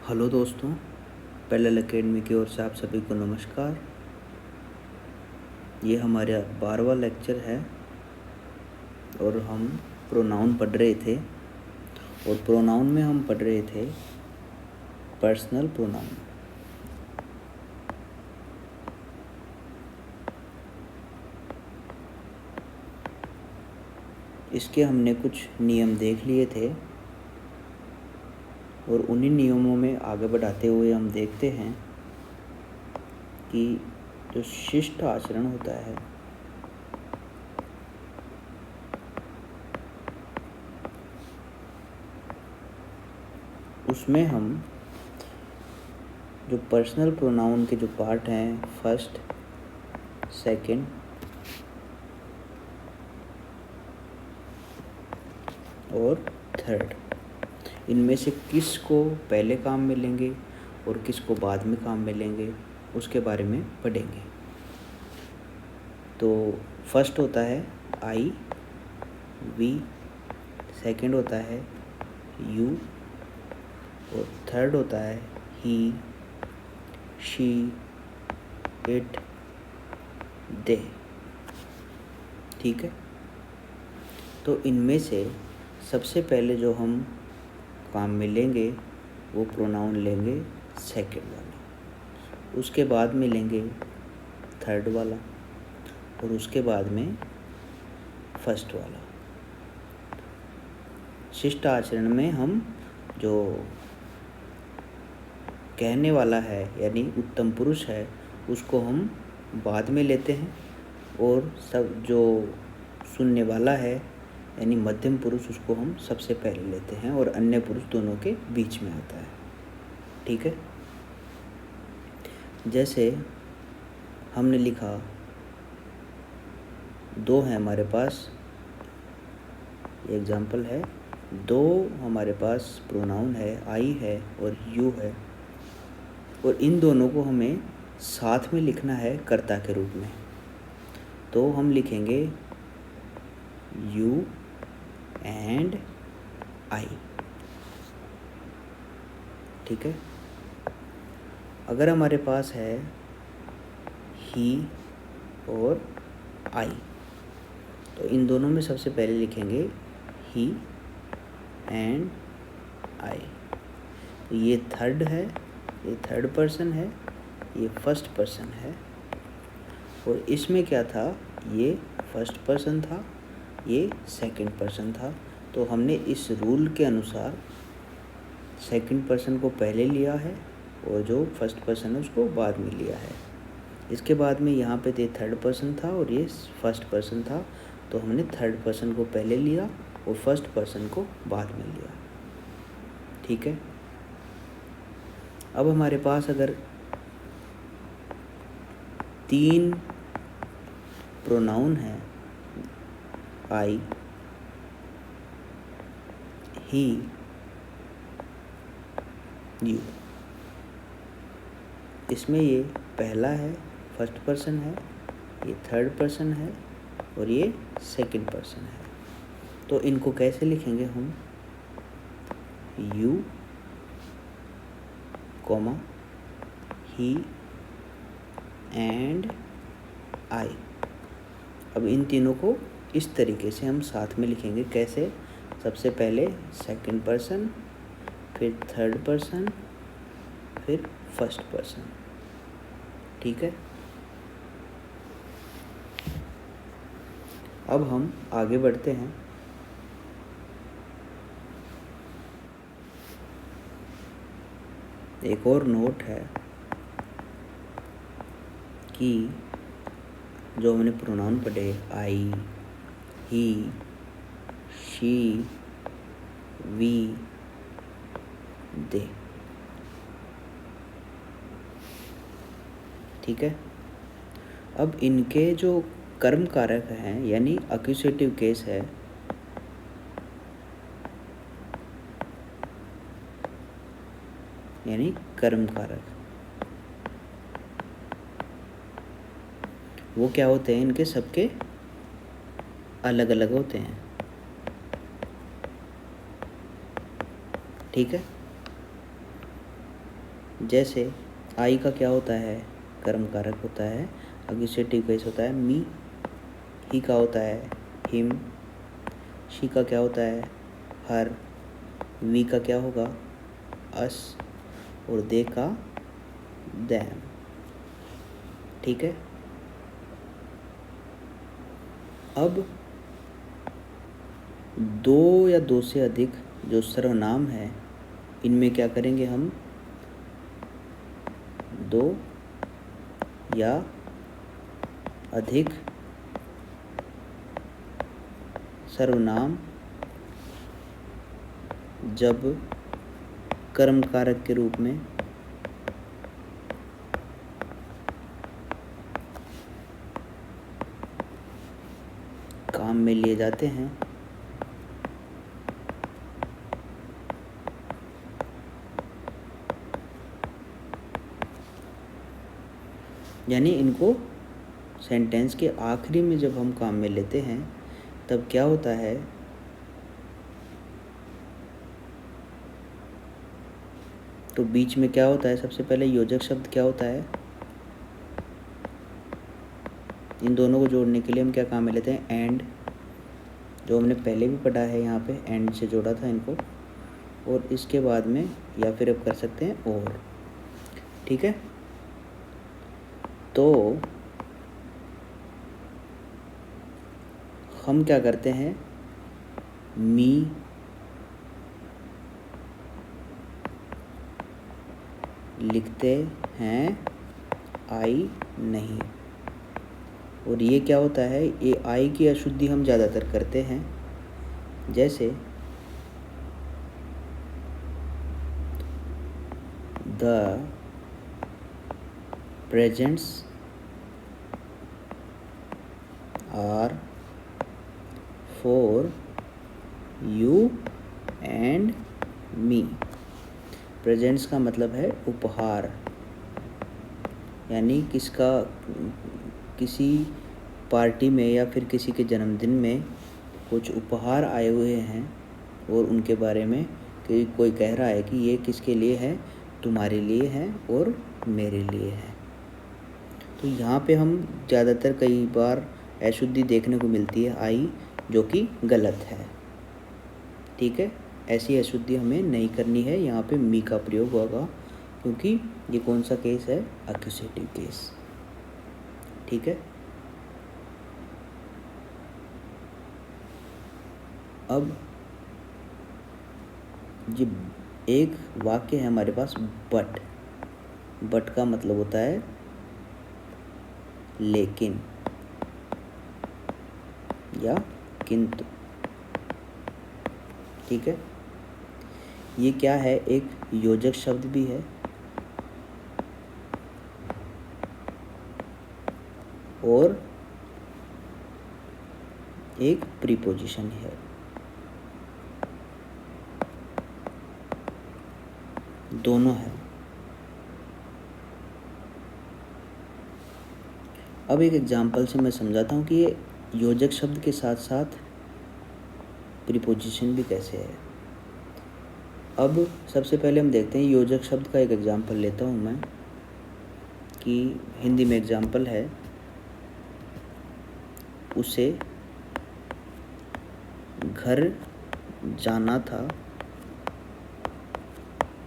Hello दोस्तों, parallel academy की ओर से आप सभी को नमस्कार। ये हमारा 12वां लेक्चर है और हम प्रोनाउन पढ़ रहे थे और प्रोनाउन में हम पढ़ रहे थे पर्सनल प्रोनाउन। इसके हमने कुछ नियम देख लिए थे और उन्हीं नियमों में आगे बढ़ाते हुए हम देखते हैं कि जो शिष्ट आचरण होता है उसमें हम जो पर्सनल प्रोनाउन के जो पार्ट हैं फर्स्ट, सेकंड और थर्ड, इनमें से किस को पहले काम में लेंगे और किस को बाद में काम में लेंगे उसके बारे में पढ़ेंगे। तो फर्स्ट होता है आई, वी, सेकंड होता है यू और थर्ड होता है ही, शी, इट, दे। ठीक है, तो इनमें से सबसे पहले जो हम काम में लेंगे वो प्रोनाउन लेंगे सेकंड वाला, उसके बाद में लेंगे थर्ड वाला और उसके बाद में फर्स्ट वाला। शिष्ट आचरण में हम जो कहने वाला है यानी उत्तम पुरुष है उसको हम बाद में लेते हैं और सब जो सुनने वाला है यानी मध्यम पुरुष उसको हम सबसे पहले लेते हैं और अन्य पुरुष दोनों के बीच में आता है। ठीक है, जैसे हमने लिखा दो है हमारे पास, एग्जाम्पल है दो हमारे पास प्रोनाउन है, आई है और यू है और इन दोनों को हमें साथ में लिखना है कर्ता के रूप में। तो हम लिखेंगे यू एंड आई। ठीक है, अगर हमारे पास है ही और आई तो इन दोनों में सबसे पहले लिखेंगे ही एंड आई। ये थर्ड है, ये थर्ड पर्सन है, ये फर्स्ट पर्सन है और इसमें क्या था, ये फर्स्ट पर्सन था, ये सेकंड पर्सन था। तो हमने इस रूल के अनुसार सेकंड पर्सन को पहले लिया है और जो फर्स्ट पर्सन है उसको बाद में लिया है। इसके बाद में यहाँ पे ये थर्ड पर्सन था और ये फर्स्ट पर्सन था, तो हमने थर्ड पर्सन को पहले लिया और फर्स्ट पर्सन को बाद में लिया। ठीक है, अब हमारे पास अगर तीन प्रोनाउन है, आई, ही, यू, इसमें ये पहला है, फर्स्ट पर्सन है, ये थर्ड पर्सन है और ये सेकंड पर्सन है। तो इनको कैसे लिखेंगे हम, you comma he and I. अब इन तीनों को इस तरीके से हम साथ में लिखेंगे। कैसे, सबसे पहले सेकंड पर्सन, फिर थर्ड पर्सन, फिर फर्स्ट पर्सन। ठीक है, अब हम आगे बढ़ते हैं। एक और नोट है कि जो हमने प्रोनाउन पढ़े आई, ही, शी, वी, दे। ठीक है, अब इनके जो कर्म कारक हैं यानी अक्यूसेटिव केस है, यानी कर्म कारक, वो क्या होते हैं, इनके सबके अलग अलग होते हैं। ठीक है, जैसे आई का क्या होता है, कर्म कारक होता है, एक्यूजेटिव केस होता है मी। ही का होता है हिम। शी का क्या होता है हर। वी का क्या होगा अस। और दे का दैम। ठीक है। अब दो या दो से अधिक जो सर्वनाम है, इनमें क्या करेंगे हम, दो या अधिक सर्वनाम जब कर्म कारक के रूप में काम में लिए जाते हैं, यानी इनको सेंटेंस के आखिरी में जब हम काम में लेते हैं तब क्या होता है, तो बीच में क्या होता है, सबसे पहले योजक शब्द क्या होता है, इन दोनों को जोड़ने के लिए हम क्या काम में लेते हैं, एंड, जो हमने पहले भी पढ़ा है, यहाँ पे एंड से जोड़ा था इनको। और इसके बाद में या फिर अब कर सकते हैं और। ठीक है, तो हम क्या करते हैं, मी लिखते हैं, आई नहीं। और ये क्या होता है, ये आई की अशुद्धि हम ज़्यादातर करते हैं। जैसे the presents are for you and me. Presents का मतलब है उपहार, यानी किसी पार्टी में या फिर किसी के जन्मदिन में कुछ उपहार आए हुए हैं और उनके बारे में कि कोई कह रहा है कि ये किसके लिए है, तुम्हारे लिए है और मेरे लिए है। तो यहाँ पे हम ज़्यादातर कई बार अशुद्धि देखने को मिलती है आई, जो कि गलत है। ठीक है, ऐसी अशुद्धि हमें नहीं करनी है। यहाँ पे मी का प्रयोग होगा क्योंकि ये कौन सा केस है, एक्यूजेटिव केस। ठीक है, अब ये एक वाक्य है हमारे पास, बट। बट का मतलब होता है लेकिन या किंतु। ठीक है, ये क्या है, एक योजक शब्द भी है और एक प्रीपोजिशन है। दोनों है। अब एक एग्जाम्पल से मैं समझाता हूँ कि ये योजक शब्द के साथ साथ प्रीपोजिशन भी कैसे है। अब सबसे पहले हम देखते हैं योजक शब्द का एक एग्जाम्पल लेता हूँ मैं, कि हिंदी में एग्जाम्पल है, उसे घर जाना था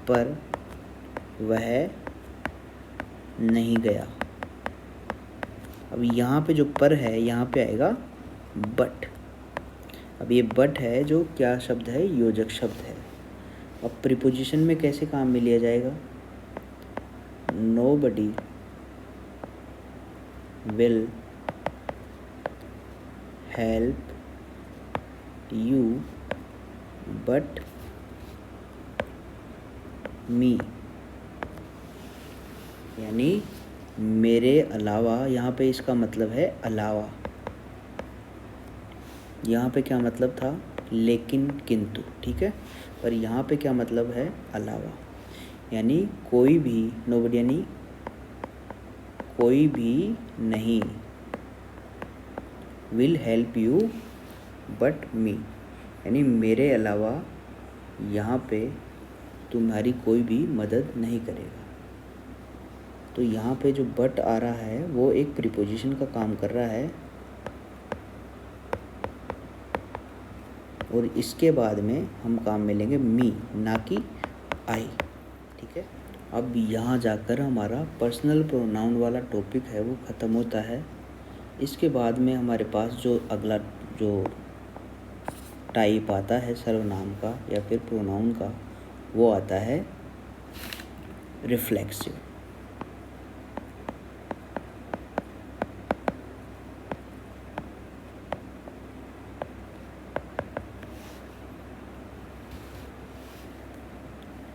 पर वह नहीं गया। अब यहाँ पे जो पर है, यहाँ पे आएगा बट। अब ये बट है जो क्या शब्द है, योजक शब्द है। अब प्रीपोजिशन में कैसे काम में लिया जाएगा, nobody will help you but me, यानी मेरे अलावा। यहाँ पे इसका मतलब है अलावा। यहाँ पे क्या मतलब था, लेकिन किंतु। ठीक है, पर यहाँ पे क्या मतलब है, अलावा, यानी कोई भी, नोबडी यानी कोई भी नहीं, will help you but me, यानी मेरे अलावा यहाँ पे तुम्हारी कोई भी मदद नहीं करेगा। तो यहाँ पे जो बट आ रहा है वो एक प्रीपोजिशन का काम कर रहा है, और इसके बाद में हम काम में लेंगे मी, ना कि आई। ठीक है, अब यहाँ जाकर हमारा पर्सनल प्रोनाउन वाला टॉपिक है वो ख़त्म होता है। इसके बाद में हमारे पास जो अगला जो टाइप आता है सर्वनाम का या फिर प्रोनाउन का, वो आता है रिफ्लेक्सिव।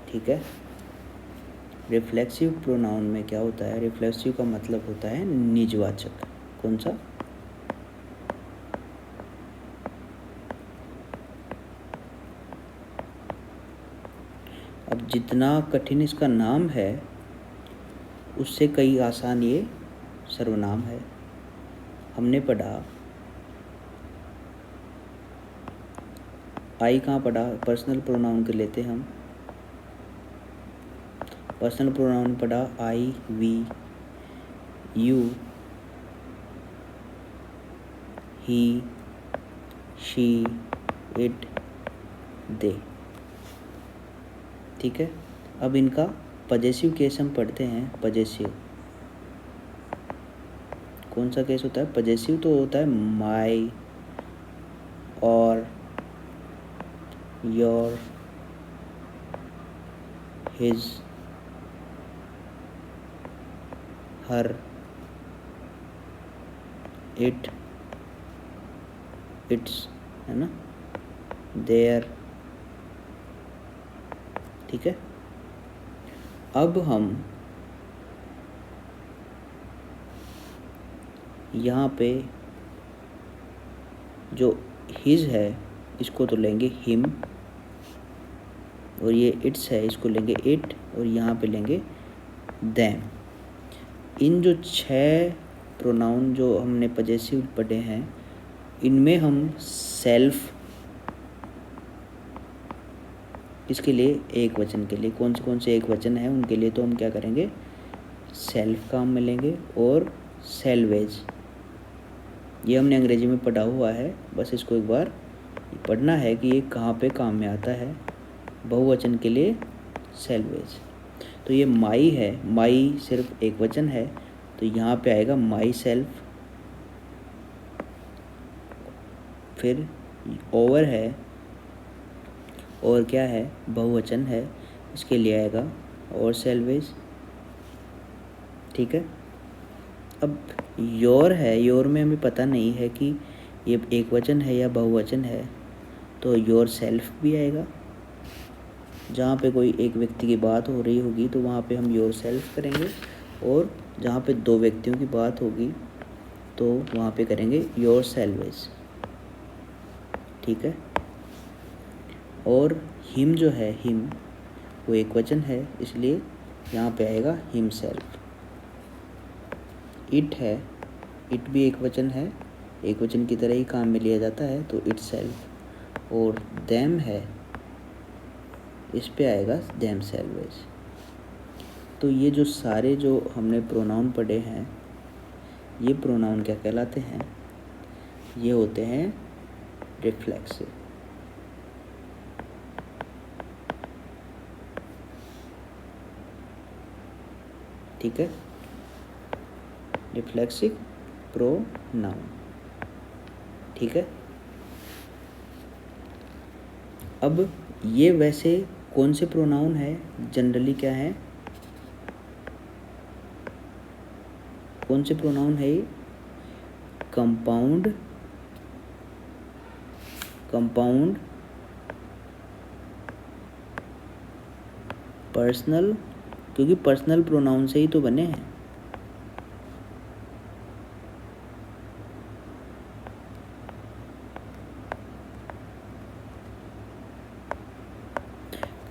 ठीक है, रिफ्लेक्सिव प्रोनाउन में क्या होता है, रिफ्लेक्सिव का मतलब होता है निजवाचक। कौन सा? अब जितना कठिन इसका नाम है उससे कई आसान ये सर्वनाम है। हमने पढ़ा आई, कहाँ पढ़ा? पर्सनल प्रोनाउन के लेते हम पर्सनल प्रोनाउन पढ़ा I, we, you, he, she, it, they. ठीक है, अब इनका पजेसिव केस हम पढ़ते हैं। पजेसिव कौन सा केस होता है? पजेसिव तो होता है माई, और, your, his, her, it, it's, है ना, देयर। ठीक है, अब हम यहाँ पे जो हिज है इसको तो लेंगे हिम, और ये इट्स है इसको लेंगे इट, और यहाँ पे लेंगे देम। इन जो 6 प्रोनाउन जो हमने पजेसिव पढ़े हैं, इनमें हम सेल्फ, इसके लिए एक वचन के लिए कौन से एक वचन है उनके लिए तो हम क्या करेंगे, सेल्फ काम में लेंगे, और सेल्वेज, ये हमने अंग्रेजी में पढ़ा हुआ है, बस इसको एक बार पढ़ना है कि ये कहाँ पे काम में आता है। बहुवचन के लिए सेल्वेज। तो ये माई है, माई सिर्फ एक वचन है, तो यहाँ पे आएगा माई सेल्फ। फिर ओवर है, और क्या है? बहुवचन है, इसके लिए आएगा और सेल्वेज। ठीक है, अब योर है, योर में हमें पता नहीं है कि ये एक वचन है या बहुवचन है, तो योर सेल्फ भी आएगा। जहाँ पे कोई एक व्यक्ति की बात हो रही होगी तो वहाँ पे हम योर सेल्फ करेंगे, और जहाँ पे 2 व्यक्तियों की बात होगी तो वहाँ पे करेंगे योर सेल्वेज। ठीक है, और हिम जो है, हिम वो एक वचन है, इसलिए यहाँ पे आएगा हिम सेल्फ। इट है, इट भी एक वचन है, एक वचन की तरह ही काम में लिया जाता है, तो इट सेल्फ। और देम है, इस पे आएगा देम सेल्वेज। तो ये जो सारे जो हमने प्रोनाउन पढ़े हैं, ये प्रोनाउन क्या कहलाते हैं? ये होते हैं रिफ्लेक्सिव। ठीक है, रिफ्लेक्सिव प्रोनाउन। ठीक है, अब ये वैसे कौन से प्रोनाउन है? जनरली क्या है, कौन से प्रोनाउन है ये? कंपाउंड पर्सनल, क्योंकि पर्सनल प्रोनाउन से ही तो बने हैं।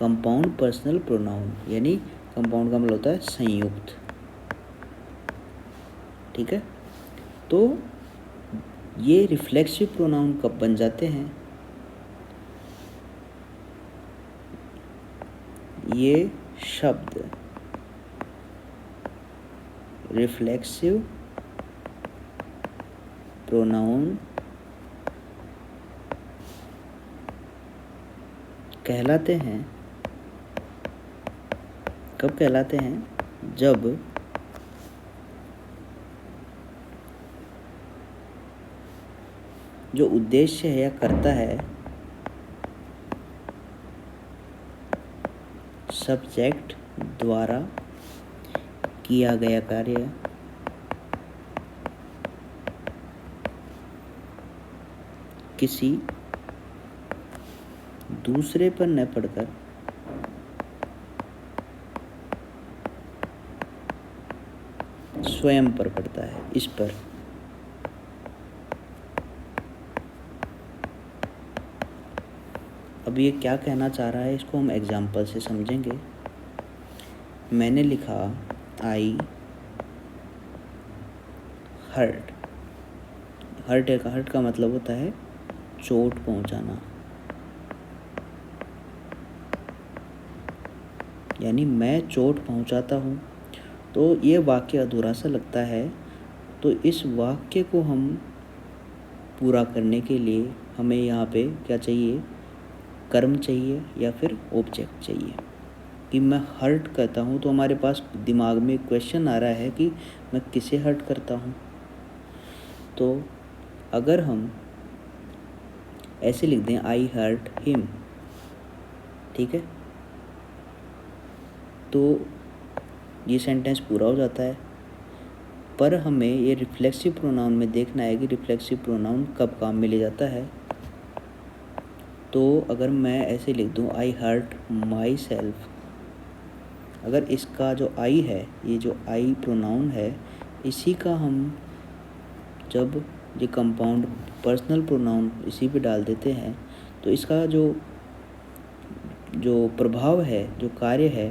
कंपाउंड पर्सनल प्रोनाउन, यानी कंपाउंड का मतलब होता है संयुक्त। ठीक है, तो ये रिफ्लेक्सिव प्रोनाउन कब बन जाते हैं? ये शब्द रिफ्लेक्सिव प्रोनाउन कहलाते हैं, कब कहलाते हैं? जब जो उद्देश्य है या कर्ता है सब्जेक्ट द्वारा किया गया कार्य किसी दूसरे पर न पड़कर स्वयं पर पड़ता है, इस पर। अब ये क्या कहना चाह रहा है, इसको हम एग्जाम्पल से समझेंगे। मैंने लिखा आई हर्ट। हर्ट का मतलब होता है चोट पहुंचाना, यानी मैं चोट पहुंचाता हूँ। तो ये वाक्य अधूरा सा लगता है, तो इस वाक्य को हम पूरा करने के लिए हमें यहाँ पे क्या चाहिए? कर्म चाहिए या फिर ऑब्जेक्ट चाहिए। कि मैं हर्ट करता हूँ, तो हमारे पास दिमाग में क्वेश्चन आ रहा है कि मैं किसे हर्ट करता हूँ। तो अगर हम ऐसे लिख दें आई हर्ट हिम, ठीक है, तो ये सेंटेंस पूरा हो जाता है। पर हमें ये रिफ्लेक्सिव प्रोनाउन में देखना है कि रिफ्लेक्सिव प्रोनाउन कब काम में ले जाता है। तो अगर मैं ऐसे लिख दूँ आई हर्ट माई सेल्फ, अगर इसका जो आई है, ये जो आई प्रोनाउन है, इसी का हम जब ये कंपाउंड पर्सनल प्रोनाउन इसी पे डाल देते हैं, तो इसका जो प्रभाव है, जो कार्य है,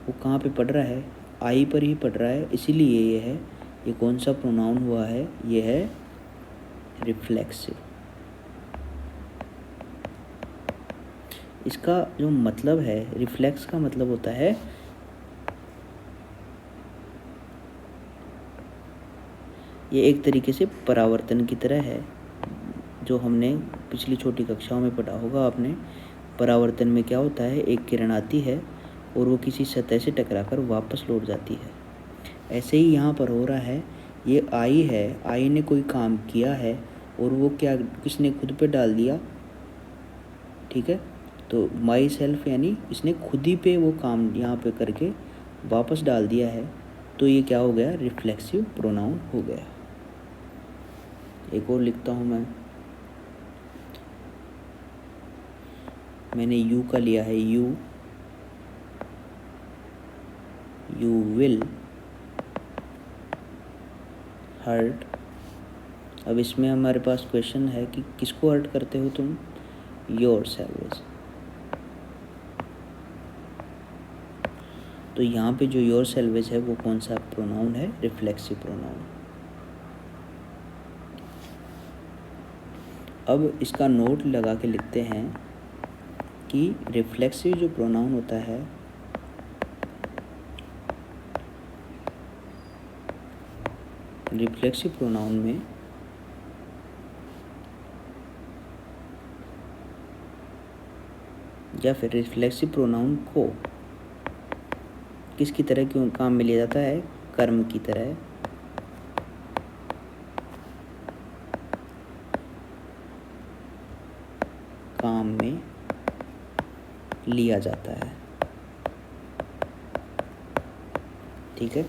वो कहाँ पे पड़ रहा है? आई पर ही पड़ रहा है। इसीलिए ये कौन सा प्रोनाउन हुआ है? ये है रिफ्लेक्सिव। इसका जो मतलब है, रिफ्लेक्स का मतलब होता है ये एक तरीके से परावर्तन की तरह है, जो हमने पिछली छोटी कक्षाओं में पढ़ा होगा आपने। परावर्तन में क्या होता है? एक किरण आती है और वो किसी सतह से टकराकर वापस लौट जाती है। ऐसे ही यहाँ पर हो रहा है। ये आई है, आई ने कोई काम किया है और वो क्या किसने खुद पे डाल दिया, ठीक है। तो माई सेल्फ यानी इसने खुद ही पे वो काम यहाँ पे करके वापस डाल दिया है, तो ये क्या हो गया? रिफ्लेक्सिव प्रोनाउन हो गया। एक और लिखता हूँ मैंने यू का लिया है, यू विल हर्ट। अब इसमें हमारे पास क्वेश्चन है कि किसको हर्ट करते हो तुम? Your self. तो यहाँ पे जो योर सेल्वेज है वो कौन सा प्रोनाउन है? Reflexive pronoun. अब इसका नोट लगा के लिखते हैं कि रिफ्लेक्सिव जो प्रोनाउन होता है रिफ्लेक्सिव प्रोनाउन में या फिर रिफ्लेक्सिव प्रोनाउन को किसकी तरह क्यों काम में लिया जाता है? कर्म की तरह काम में लिया जाता है, ठीक है।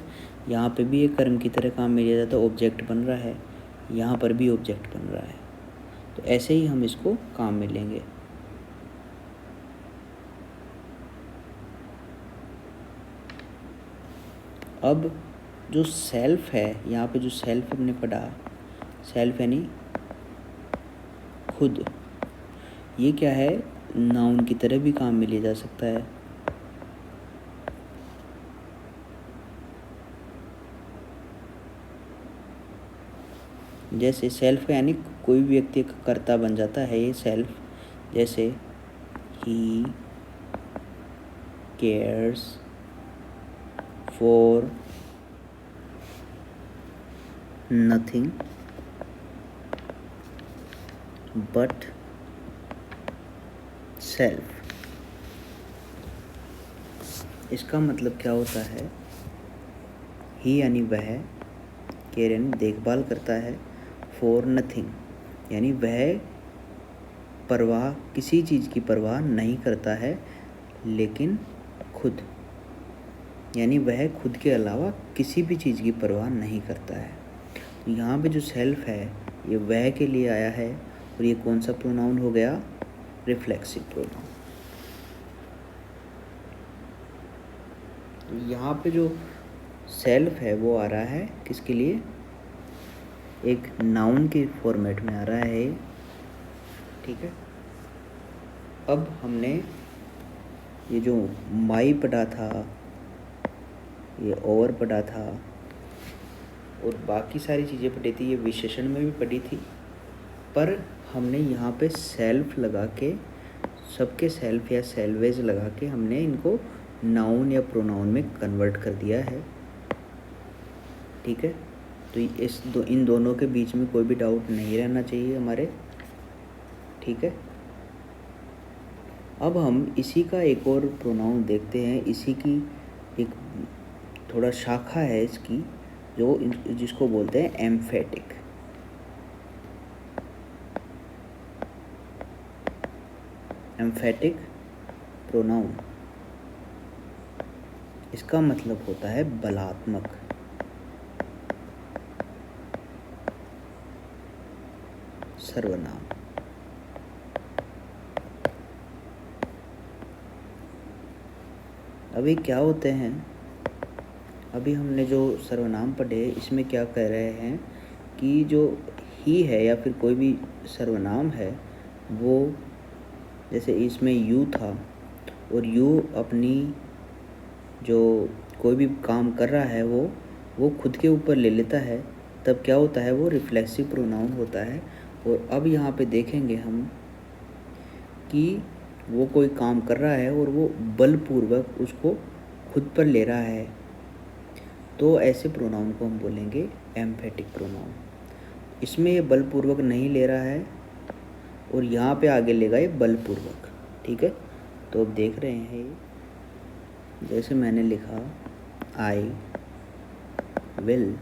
यहाँ पे भी एक कर्म की तरह काम में लिया जाता है, ऑब्जेक्ट बन रहा है, यहाँ पर भी ऑब्जेक्ट बन रहा है। तो ऐसे ही हम इसको काम में लेंगे। अब जो सेल्फ है, यहाँ पे जो सेल्फ हमने पढ़ा, सेल्फ यानी खुद, ये क्या है? नाउन की तरह भी काम में लिया जा सकता है। जैसे सेल्फ यानी कोई भी व्यक्ति एक कर्ता बन जाता है, ये सेल्फ। जैसे he cares for nothing but self। इसका मतलब क्या होता है, ही यानी वह, केयर यानी देखभाल करता है, फॉर नथिंग यानी वह परवाह, किसी चीज़ की परवाह नहीं करता है, लेकिन खुद, यानी वह खुद के अलावा किसी भी चीज़ की परवाह नहीं करता है। तो यहाँ पे जो सेल्फ है ये वह के लिए आया है, और ये कौन सा प्रोनाउन हो गया, रिफ्लेक्सिव प्रोनाउन। यहाँ पे जो सेल्फ है वो आ रहा है किसके लिए, एक नाउन के फॉर्मेट में आ रहा है, ठीक है। अब हमने ये जो माई पढ़ा था, ये ओवर पढ़ा था, और बाकी सारी चीज़ें पढ़ी थी, ये विशेषण में भी पढ़ी थी, पर हमने यहाँ पे सेल्फ लगा के, सबके सेल्फ या सेल्वेज लगा के हमने इनको नाउन या प्रोनाउन में कन्वर्ट कर दिया है, ठीक है। तो इन दोनों के बीच में कोई भी डाउट नहीं रहना चाहिए हमारे, ठीक है। अब हम इसी का एक और प्रोनाउन देखते हैं, इसी की एक थोड़ा शाखा है इसकी, जिसको बोलते हैं एम्फेटिक। एम्फेटिक प्रोनाउन, इसका मतलब होता है बलात्मक, सर्वनाम। अभी क्या होते हैं, अभी हमने जो सर्वनाम पढ़े इसमें क्या कह रहे हैं कि जो ही है या फिर कोई भी सर्वनाम है, वो जैसे इसमें यू था, और यू अपनी जो कोई भी काम कर रहा है वो खुद के ऊपर ले लेता है, तब क्या होता है, वो रिफ्लेक्सिव प्रोनाउन होता है। और अब यहाँ पे देखेंगे हम कि वो कोई काम कर रहा है और वो बलपूर्वक उसको खुद पर ले रहा है, तो ऐसे प्रोनाउन को हम बोलेंगे एम्फेटिक प्रोनाउन। इसमें ये बलपूर्वक नहीं ले रहा है, और यहाँ पे आगे लेगा ये बलपूर्वक, ठीक है। तो अब देख रहे हैं ये, जैसे मैंने लिखा आई विल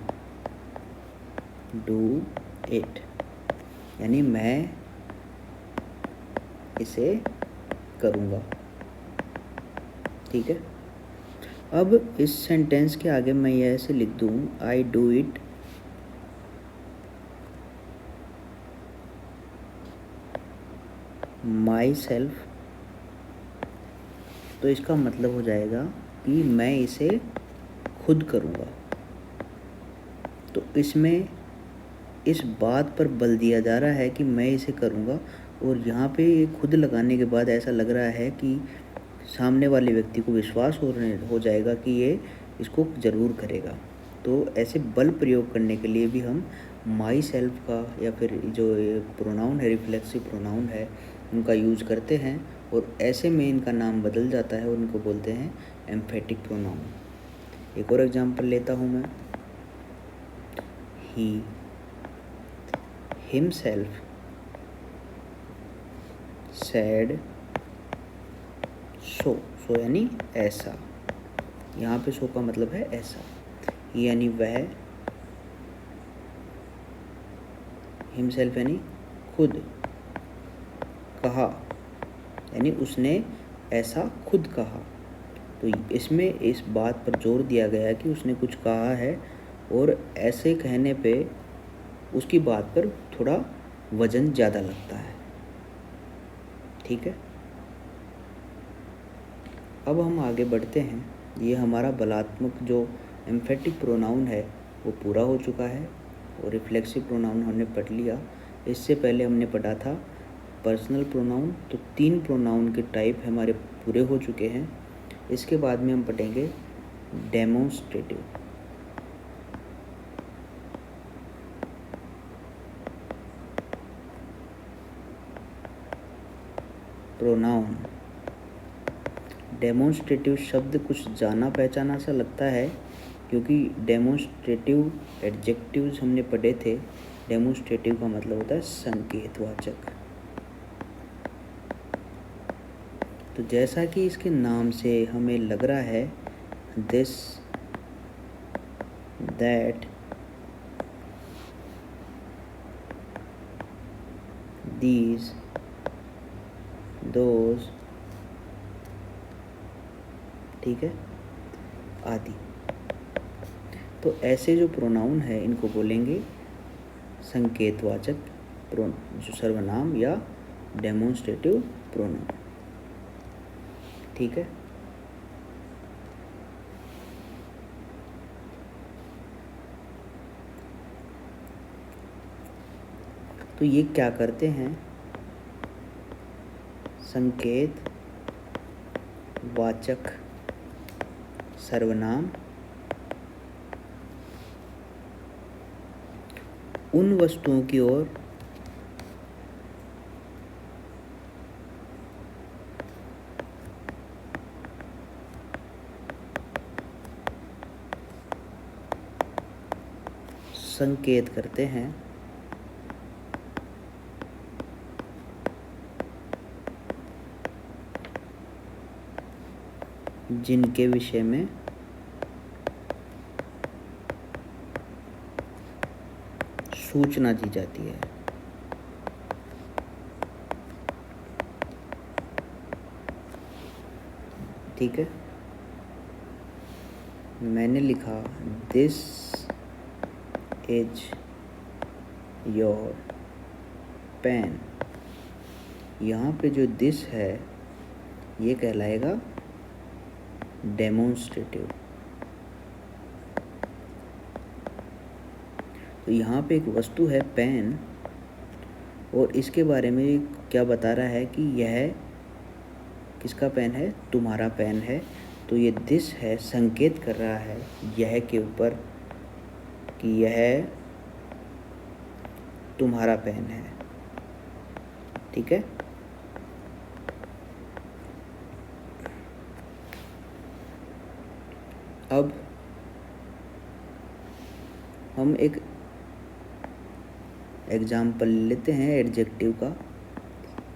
डू इट, यानी मैं इसे करूँगा, ठीक है। अब इस सेंटेंस के आगे मैं ये ऐसे लिख दूँ, I do it my self, तो इसका मतलब हो जाएगा कि मैं इसे खुद करूँगा। तो इसमें इस बात पर बल दिया जा रहा है कि मैं इसे करूँगा, और यहाँ पे खुद लगाने के बाद ऐसा लग रहा है कि सामने वाले व्यक्ति को विश्वास हो जाएगा कि ये इसको ज़रूर करेगा। तो ऐसे बल प्रयोग करने के लिए भी हम माई सेल्फ का या फिर जो ये प्रोनाउन है, रिफ्लेक्सिव प्रोनाउन है, उनका यूज करते हैं, और ऐसे में इनका नाम बदल जाता है और उनको बोलते हैं एम्फेटिक प्रोनाउन। एक और एग्जांपल लेता हूँ मैं, ही हिमसेल्फ सैड सो यानी ऐसा, यहाँ पे सो का मतलब है ऐसा, यानी वह, हिमसेल्फ यानी खुद, कहा यानी उसने ऐसा खुद कहा। तो इसमें इस बात पर जोर दिया गया है कि उसने कुछ कहा है, और ऐसे कहने पे उसकी बात पर थोड़ा वजन ज़्यादा लगता है, ठीक है। अब हम आगे बढ़ते हैं, ये हमारा बलात्मक जो एम्फेटिक प्रोनाउन है वो पूरा हो चुका है, और रिफ्लेक्सिव प्रोनाउन हमने पढ़ लिया। इससे पहले हमने पढ़ा था पर्सनल प्रोनाउन, तो 3 प्रोनाउन के टाइप हमारे पूरे हो चुके हैं। इसके बाद में हम पढ़ेंगे डेमोन्स्ट्रेटिव प्रोनाउन। डेमोन्स्ट्रेटिव शब्द कुछ जाना पहचाना सा लगता है, क्योंकि डेमोन्स्ट्रेटिव एडजेक्टिव्स हमने पढ़े थे। डेमोन्स्ट्रेटिव का मतलब होता है संकेतवाचक। तो जैसा कि इसके नाम से हमें लग रहा है, दिस, दैट, दीज, दोज, ठीक है, आदि। तो ऐसे जो प्रोनाउन है इनको बोलेंगे संकेतवाचक जो सर्वनाम या डेमोन्स्ट्रेटिव प्रोनाउन, ठीक है। तो ये क्या करते हैं, संकेत वाचक सर्वनाम उन वस्तुओं की ओर संकेत करते हैं जिनके विषय में सूचना दी जाती है। ठीक है, मैंने लिखा दिस इज योर पेन। यहाँ पे जो दिस है ये कहलाएगा डेमोन्स्ट्रेटिव। तो यहाँ पे एक वस्तु है पेन, और इसके बारे में क्या बता रहा है कि यह किसका पेन है, तुम्हारा पेन है। तो ये दिस है, संकेत कर रहा है यह के ऊपर कि यह तुम्हारा पेन है। ठीक है, अब हम एक एग्जाम्पल लेते हैं एडजेक्टिव का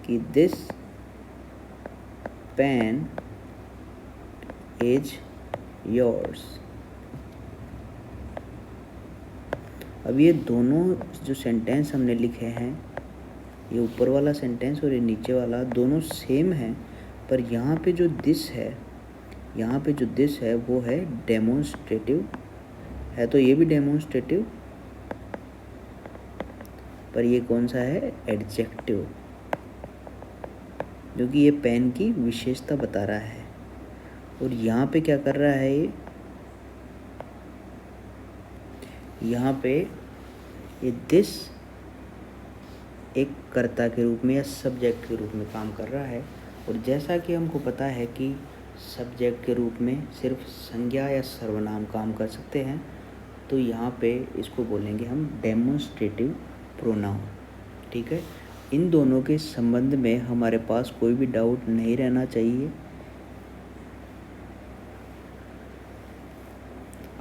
कि दिस पेन इज योर्स। अब ये दोनों जो सेंटेंस हमने लिखे हैं, ये ऊपर वाला सेंटेंस और ये नीचे वाला, दोनों सेम हैं, पर यहाँ पे जो दिस है, यहाँ पे जो दिस है वो है डेमोन्स्ट्रेटिव है। तो ये भी डेमोन्स्ट्रेटिव, पर ये कौन सा है, एडजेक्टिव, जो कि ये पेन की विशेषता बता रहा है। और यहाँ पे क्या कर रहा है ये, यहाँ पे ये दिस एक कर्ता के रूप में या सब्जेक्ट के रूप में काम कर रहा है। और जैसा कि हमको पता है कि सब्जेक्ट के रूप में सिर्फ संज्ञा या सर्वनाम काम कर सकते हैं, तो यहाँ पे इसको बोलेंगे हम डेमोन्स्ट्रेटिव प्रोनाउन। ठीक है, इन दोनों के संबंध में हमारे पास कोई भी डाउट नहीं रहना चाहिए।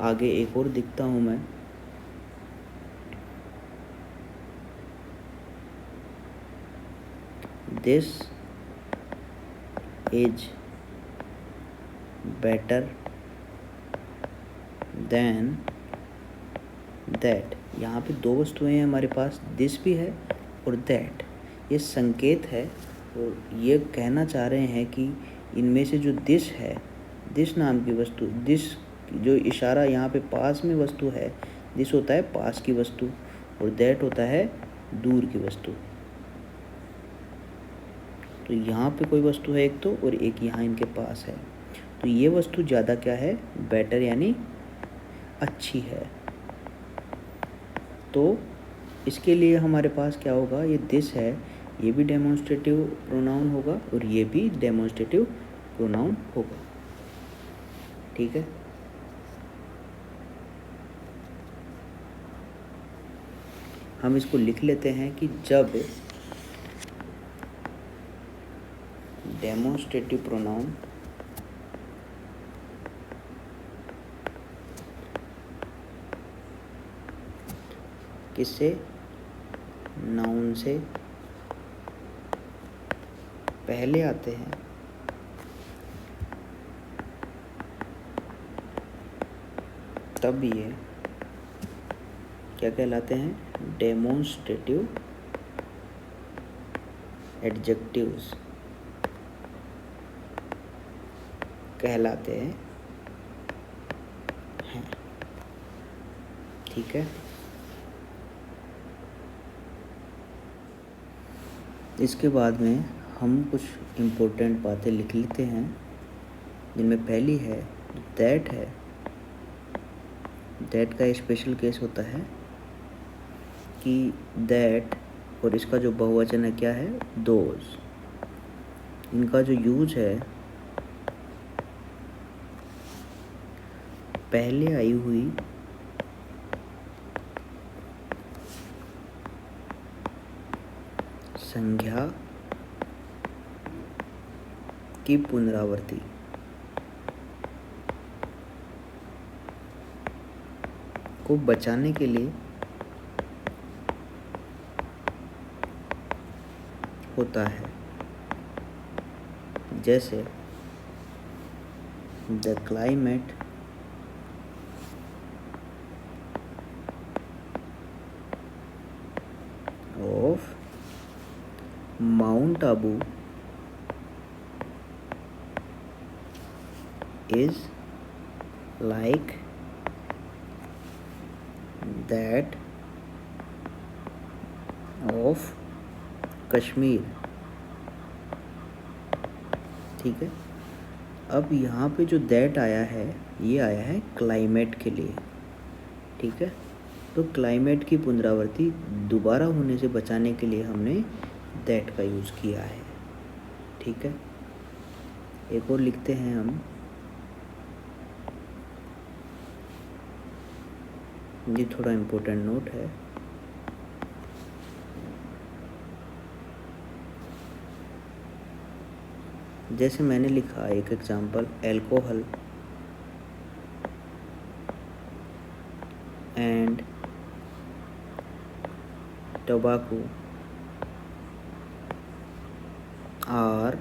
आगे एक और दिखता हूँ मैं, this is better than that. यहाँ पे दो वस्तुएं हैं हमारे पास, दिस भी है और दैट। ये संकेत है और ये कहना चाह रहे हैं कि इनमें से जो दिस है, दिस नाम की वस्तु, दिस जो इशारा यहाँ पे पास में वस्तु है, दिस होता है पास की वस्तु और दैट होता है दूर की वस्तु। तो यहाँ पे कोई वस्तु है एक तो, और एक यहाँ इनके पास है। तो ये वस्तु ज़्यादा क्या है, बेटर यानी अच्छी है। तो इसके लिए हमारे पास क्या होगा, ये दिस है, ये भी डेमोन्स्ट्रेटिव प्रोनाउन होगा और ये भी डेमोन्स्ट्रेटिव प्रोनाउन होगा। ठीक है, हम इसको लिख लेते हैं कि जब डेमोन्स्ट्रेटिव प्रोनाउन किससे? नाउन से पहले आते हैं। तब ये क्या कहलाते हैं? डेमोन्स्ट्रेटिव एडजेक्टिव्स कहलाते हैं। ठीक है, इसके बाद में हम कुछ इम्पोर्टेंट बातें लिख लेते हैं, जिनमें पहली है दैट है। दैट का स्पेशल केस होता है कि दैट और इसका जो बहुवचन है क्या है? दोज। इनका जो यूज है पहले आई हुई संज्ञा की पुनरावृत्ति को बचाने के लिए होता है। जैसे the climate of mount Abu is like that of Kashmir. ठीक है, अब यहाँ पे जो दैट आया है ये आया है क्लाइमेट के लिए। ठीक है, तो क्लाइमेट की पुनरावृत्ति दोबारा होने से बचाने के लिए हमने दैट का यूज़ किया है। ठीक है, एक और लिखते हैं हम, ये थोड़ा इम्पोर्टेंट नोट है। जैसे मैंने लिखा एक example, alcohol and tobacco are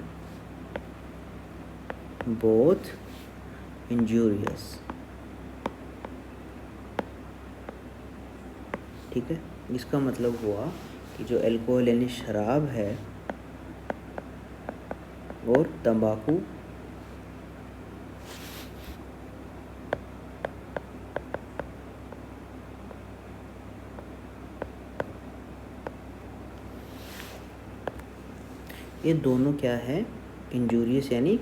both injurious. ठीक है, इसका मतलब हुआ कि जो अल्कोहल यानी शराब है और तंबाकू ये दोनों क्या है? इंजूरियस यानी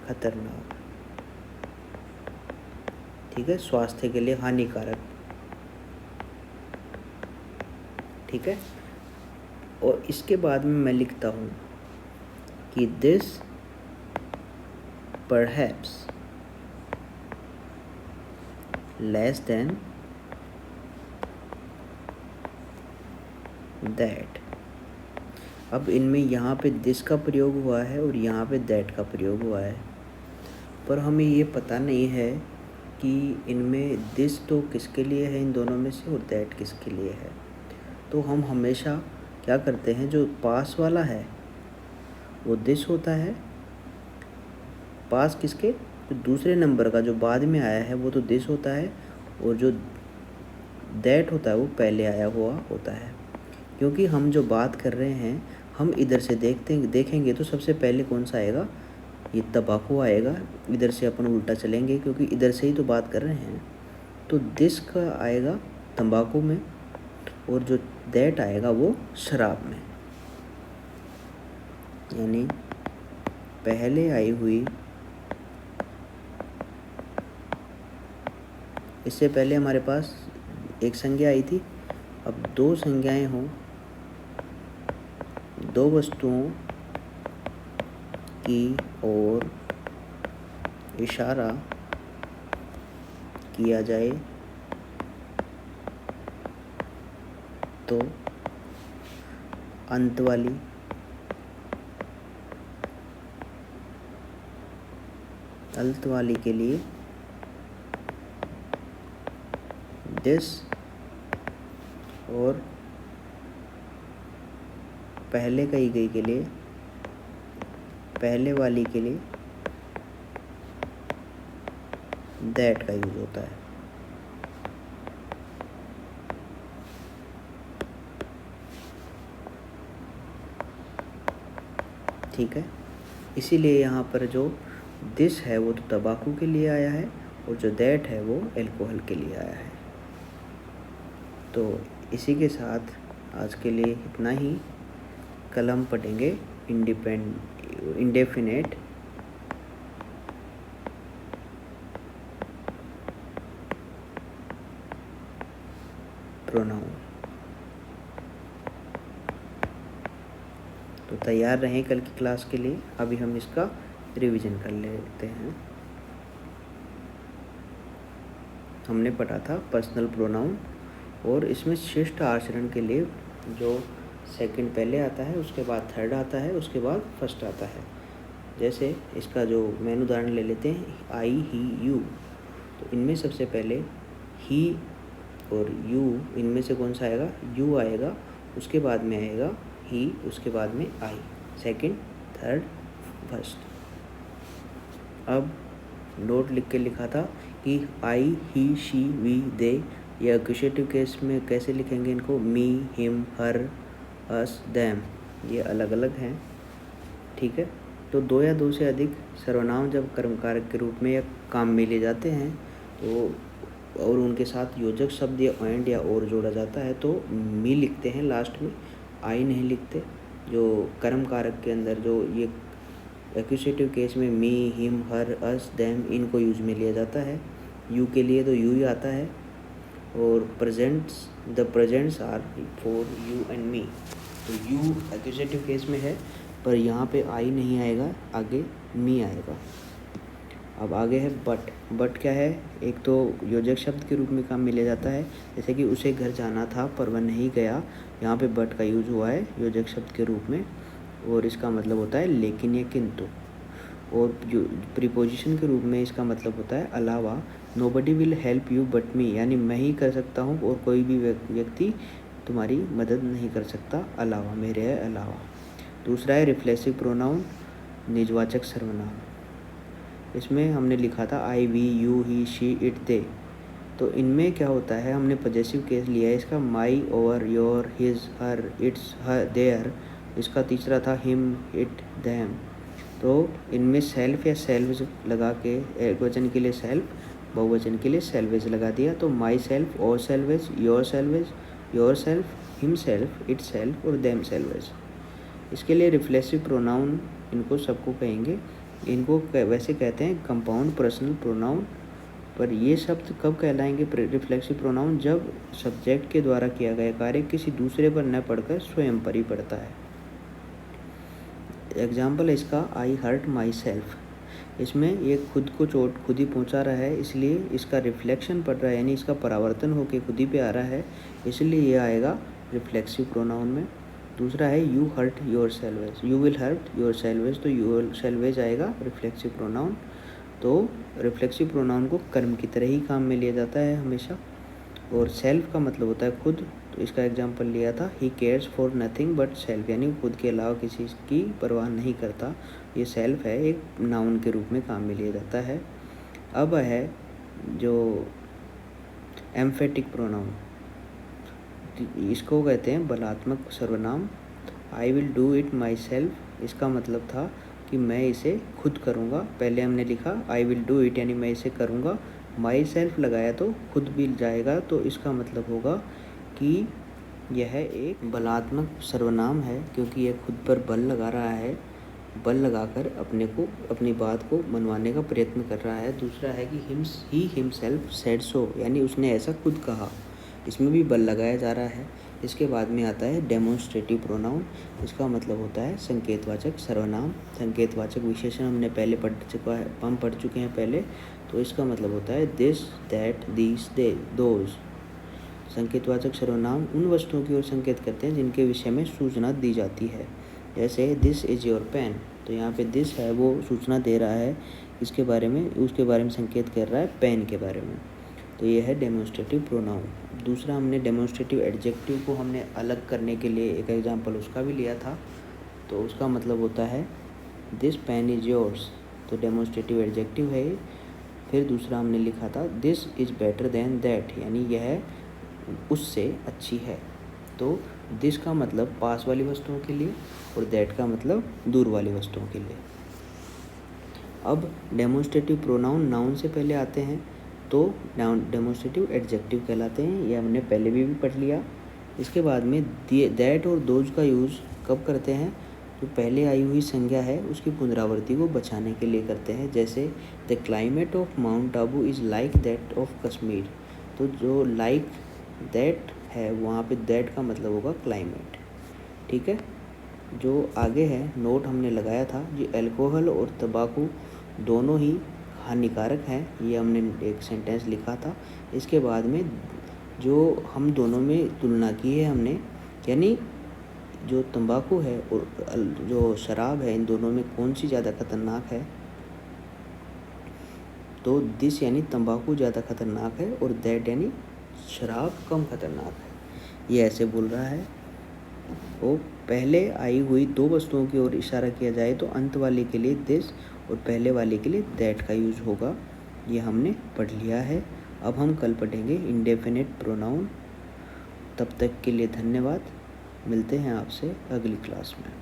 खतरनाक। ठीक है, स्वास्थ्य के लिए हानिकारक। ठीक है, और इसके बाद में मैं लिखता हूँ कि this perhaps less than that. अब इनमें यहाँ पे दिस का प्रयोग हुआ है और यहाँ पे दैट का प्रयोग हुआ है, पर हमें ये पता नहीं है कि इनमें दिस तो किसके लिए है इन दोनों में से और दैट किसके लिए है। तो हम हमेशा क्या करते हैं, जो पास वाला है वो दिस होता है। पास किसके? तो दूसरे नंबर का जो बाद में आया है वो तो दिस होता है, और जो दैट होता है वो पहले आया हुआ होता है। क्योंकि हम जो बात कर रहे हैं हम इधर से देखेंगे तो सबसे पहले कौन सा आएगा? ये तंबाकू आएगा। इधर से अपन उल्टा चलेंगे क्योंकि इधर से ही तो बात कर रहे हैं, तो दिस का आएगा तंबाकू में और जो दैट आएगा वो शराब में। यानी पहले आई हुई, इससे पहले हमारे पास एक संज्ञा आई थी, अब दो संज्ञाएं हों, दो वस्तुओं की ओर इशारा किया जाए तो अंत वाली के लिए दिस, और पहले कही गई के लिए, पहले वाली के लिए दैट का यूज होता है। ठीक है, इसीलिए यहाँ पर जो दिस है वो तो तंबाकू के लिए आया है और जो दैट है वो अल्कोहल के लिए आया है। तो इसी के साथ आज के लिए इतना ही। कल हम पढ़ेंगे इंडेफिनेट प्रोनाउन। तो तैयार रहें कल की क्लास के लिए। अभी हम इसका रिवीजन कर लेते हैं। हमने पढ़ा था पर्सनल प्रोनाउन, और इसमें शिष्ट आचरण के लिए जो सेकंड पहले आता है, उसके बाद थर्ड आता है, उसके बाद फर्स्ट आता है। जैसे इसका जो मेन उदाहरण ले लेते हैं, आई, ही, यू। तो इनमें सबसे पहले ही और यू, इनमें से कौन सा आएगा? यू आएगा, उसके बाद में आएगा ही, उसके बाद में आई। Second, third, first. अब नोट लिख के लिखा था कि आई, ही, शी, वी, दे, ये एक्यूजेटिव केस में कैसे लिखेंगे इनको? मी, हिम, हर, अस, देम, ये अलग अलग हैं। ठीक है, तो दो या दो से अधिक सर्वनाम जब कर्मकारक के रूप में या काम में ले जाते हैं तो, और उनके साथ योजक शब्द या एंड या और जोड़ा जाता है तो मी लिखते हैं लास्ट में, आई नहीं लिखते। जो कर्मकारक के अंदर जो ये एक्यूजेटिव केस में मी, हिम, हर, अस, देम, इनको यूज में लिया जाता है। यू के लिए तो यू ही आता है। और presents, the presents are for you and me, तो यू एक्यूजेटिव केस में है, पर यहाँ पे आई नहीं आएगा, आगे मी आएगा। अब आगे है बट। बट क्या है? एक तो योजक शब्द के रूप में काम में लिया जाता है, जैसे कि उसे घर जाना था पर वह नहीं गया, यहाँ पे बट का यूज हुआ है योजक शब्द के रूप में, और इसका मतलब होता है लेकिन या किंतु। और प्रीपोजिशन के रूप में इसका मतलब होता है अलावा। Nobody will help you but me, यानी मैं ही कर सकता हूँ और कोई भी व्यक्ति तुम्हारी मदद नहीं कर सकता अलावा, मेरे अलावा। दूसरा है रिफ्लेक्सिव प्रोनाउन, निजवाचक सर्वनाम। इसमें हमने लिखा था I, we, you, he, she, it, they. तो इनमें क्या होता है, हमने पॉजेसिव केस लिया है इसका, my, our, your, his, her, its, her, their. इसका तीसरा था हिम, इट, देम। तो इनमें सेल्फ या सेल्व्स लगा के, एक वचन के लिए सेल्फ, बहुवचन के लिए सेल्वेज लगा दिया। तो माई सेल्फ, और salvage, your self, him self, it self और देम सेल्वेज। इसके लिए रिफ्लेक्सिव प्रोनाउन इनको सबको कहेंगे। इनको वैसे कहते हैं कंपाउंड पर्सनल प्रोनाउन, पर ये शब्द कब कहलाएंगे रिफ्लेक्सिव प्रोनाउन? जब सब्जेक्ट के द्वारा किया गया कार्य किसी दूसरे पर न पड़कर स्वयं पर ही पड़ता है। एग्जाम्पल है इसका, आई हर्ट माई सेल्फ। इसमें ये खुद को चोट खुद ही पहुंचा रहा है, इसलिए इसका रिफ्लेक्शन पड़ रहा है, यानी इसका परावर्तन होकर खुद ही पे आ रहा है, इसलिए ये आएगा रिफ्लेक्सिव प्रोनाउन में। दूसरा है you hurt yourselves, you will hurt yourselves, तो योर सेल्वेज आएगा रिफ्लेक्सिव प्रोनाउन। तो रिफ्लेक्सिव प्रोनाउन को कर्म की तरह ही काम में लिया जाता है हमेशा। और सेल्फ का मतलब होता है खुद, तो इसका एग्जांपल लिया था, he cares for nothing but self, यानी खुद के अलावा किसी की परवाह नहीं करता। ये सेल्फ है, एक नाउन के रूप में काम में लिया जाता है। अब है जो एम्फेटिक प्रोनाउन, इसको कहते हैं बलात्मक सर्वनाम। I will do it my self, इसका मतलब था कि मैं इसे खुद करूँगा। पहले हमने लिखा आई विल डू इट, यानी मैं इसे करूँगा। माई सेल्फ लगाया तो खुद भी जाएगा, तो इसका मतलब होगा कि यह एक बलात्मक सर्वनाम है, क्योंकि यह खुद पर बल लगा रहा है, बल लगाकर अपनी बात को मनवाने का प्रयत्न कर रहा है। दूसरा है कि ही हिमसेल्फ सेड सो, यानी उसने ऐसा खुद कहा, इसमें भी बल लगाया जा रहा है। इसके बाद में आता है डेमोन्स्ट्रेटिव प्रोनाउन, इसका मतलब होता है संकेतवाचक सर्वनाम। संकेतवाचक विशेषण हमने पहले पढ़ चुके हैं पहले, तो इसका मतलब होता है this, that, this, they, those. संकेतवाचक सर्वनाम उन वस्तुओं की ओर संकेत करते हैं जिनके विषय में सूचना दी जाती है। जैसे दिस इज़ योर पेन, तो यहाँ पे दिस है वो सूचना दे रहा है इसके बारे में, उसके बारे में संकेत कर रहा है पेन के बारे में। तो ये है डेमोन्स्ट्रेटिव प्रोनाउन। दूसरा हमने डेमोन्स्ट्रेटिव एडजेक्टिव को हमने अलग करने के लिए एक एग्जांपल उसका भी लिया था। तो उसका मतलब होता है दिस पेन इज़ योर्स, तो डेमोन्स्ट्रेटिव एडजेक्टिव है। फिर दूसरा हमने लिखा था this is better than that, यानी यह उससे अच्छी है। तो दिस का मतलब पास वाली वस्तुओं के लिए और दैट का मतलब दूर वाली वस्तुओं के लिए। अब डेमोन्स्ट्रेटिव प्रोनाउन नाउन से पहले आते हैं तो डेमोन्स्ट्रेटिव एडजेक्टिव कहलाते हैं। ये हमने पहले भी पढ़ लिया। इसके बाद में दैट और दोज का यूज़ कब करते हैं? जो पहले आई हुई संज्ञा है उसकी पुनरावृत्ति को बचाने के लिए करते हैं। जैसे the climate of mount Abu is like that of Kashmir. तो जो लाइक दैट है वहाँ पे दैट का मतलब होगा क्लाइमेट। ठीक है। जो आगे है नोट हमने लगाया था, ये अल्कोहल और तंबाकू दोनों ही हानिकारक हैं, ये हमने एक सेंटेंस लिखा था। इसके बाद में जो हम दोनों में तुलना की है हमने, यानी जो तंबाकू है और जो शराब है, इन दोनों में कौन सी ज़्यादा खतरनाक है? तो दिस यानी तंबाकू ज़्यादा खतरनाक है और दैट यानी शराब कम खतरनाक है। ये ऐसे बोल रहा है। वो पहले आई हुई दो वस्तुओं की ओर इशारा किया जाए तो अंत वाले के लिए दिस और पहले वाले के लिए दैट का यूज़ होगा। ये हमने पढ़ लिया है। अब हम कल पढ़ेंगे इंडेफिनिट प्रोनाउन। तब तक के लिए धन्यवाद। मिलते हैं आपसे अगली क्लास में।